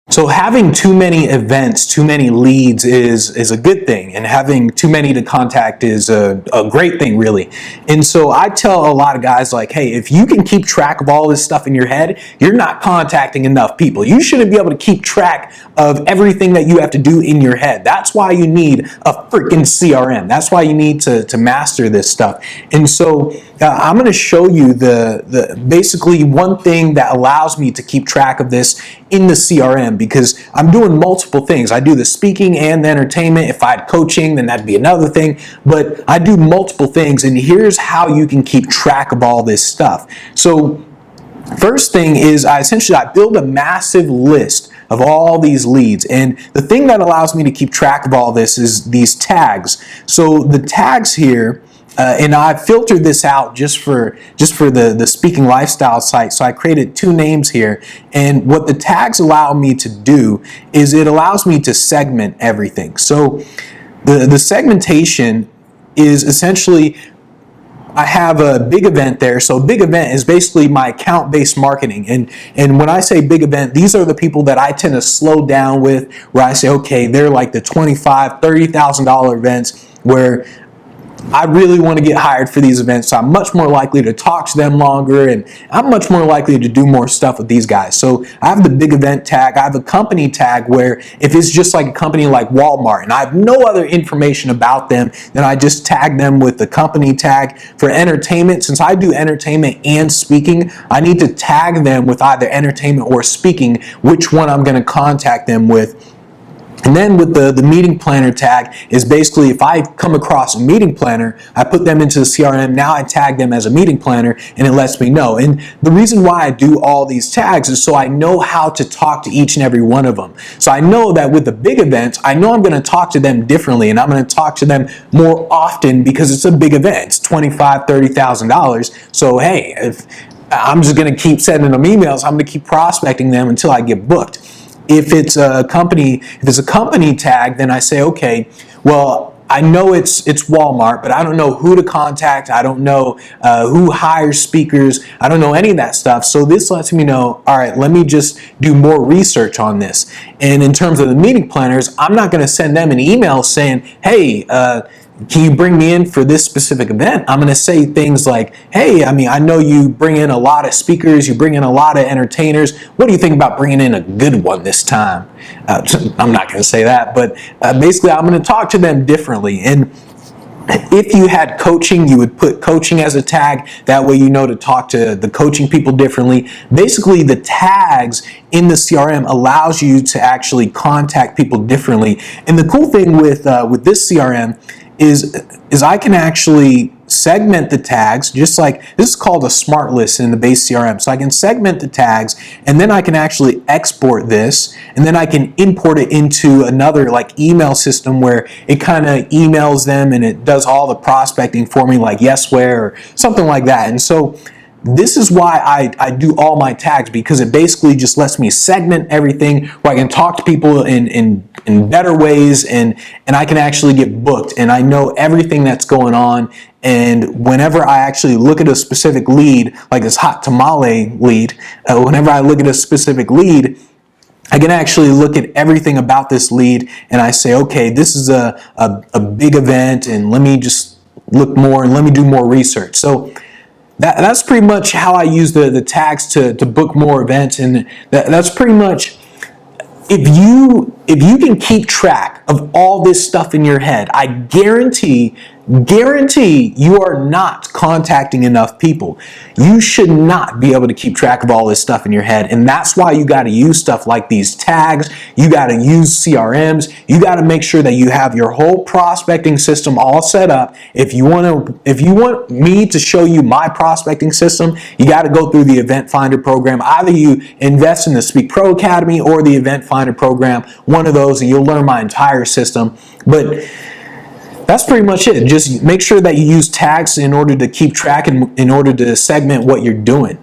So having too many events, too many leads is a good thing, and having too many to contact is a great thing, really. And so I tell a lot of guys, like, hey, if you can keep track of all this stuff in your head, you're not contacting enough people. You shouldn't be able to keep track of everything that you have to do in your head. That's why you need a freaking CRM. That's why you need to master this stuff. And so I'm going to show you the basically one thing that allows me to keep track of this in the CRM, because I'm doing multiple things. I do the speaking and the entertainment. If I had coaching, then that'd be another thing. But I do multiple things, and here's how you can keep track of all this stuff. So first thing is I build a massive list of all these leads, and the thing that allows me to keep track of all this is these tags. So the tags here, and I filtered this out just for the speaking lifestyle site. So I created two names here, and what the tags allow me to do is it allows me to segment everything. So the segmentation is essentially, I have a big event there. So big event is basically my account-based marketing. And when I say big event, these are the people that I tend to slow down with, where I say, okay, they're like the $25,000, $30,000 events where I really want to get hired for these events, so I'm much more likely to talk to them longer, and I'm much more likely to do more stuff with these guys. So I have the big event tag. I have a company tag where if it's just like a company like Walmart and I have no other information about them, then I just tag them with the company tag. For entertainment, since I do entertainment and speaking, I need to tag them with either entertainment or speaking, which one I'm going to contact them with. And then with the meeting planner tag is basically if I come across a meeting planner, I put them into the CRM, now I tag them as a meeting planner, and it lets me know. And the reason why I do all these tags is so I know how to talk to each and every one of them. So I know that with the big events, I know I'm going to talk to them differently, and I'm going to talk to them more often because it's a big event. It's $25,000, $30,000. So hey, if I'm just going to keep sending them emails, I'm going to keep prospecting them until I get booked. If it's a company tag, then I say, okay, well, I know it's Walmart, but I don't know who to contact. I don't know who hires speakers. I don't know any of that stuff. So this lets me know, all right, let me just do more research on this. And in terms of the meeting planners, I'm not going to send them an email saying, hey, can you bring me in for this specific event? I'm going to say things like, hey, I know you bring in a lot of speakers, you bring in a lot of entertainers. What do you think about bringing in a good one this time? I'm not going to say that, but basically I'm going to talk to them differently. And if you had coaching, you would put coaching as a tag. That way you know to talk to the coaching people differently. Basically, the tags in the CRM allows you to actually contact people differently. And the cool thing with this CRM is I can actually segment the tags, just like this is called a smart list in the base CRM. So I can segment the tags, and then I can actually export this, and then I can import it into another like email system where it kind of emails them and it does all the prospecting for me, like Yesware or something like that. And so this is why I do all my tags, because it basically just lets me segment everything where I can talk to people in better ways, and I can actually get booked, and I know everything that's going on. And whenever I actually look at a specific lead, like this hot tamale lead, whenever I look at a specific lead, I can actually look at everything about this lead, and I say, okay, this is a big event, and let me just look more and let me do more research. So that's pretty much how I use the tags to book more events, and that's pretty much, if you can keep track of all this stuff in your head, I guarantee you are not contacting enough people. You should not be able to keep track of all this stuff in your head, and that's why you got to use stuff like these tags. You got to use CRMs. You got to make sure that you have your whole prospecting system all set up. If you want me to show you my prospecting system, you got to go through the Event Finder program. Either you invest in the SpeakPro Academy or the Event Finder program, one of those, and you'll learn my entire system. But that's pretty much it. Just make sure that you use tags in order to keep track and in order to segment what you're doing.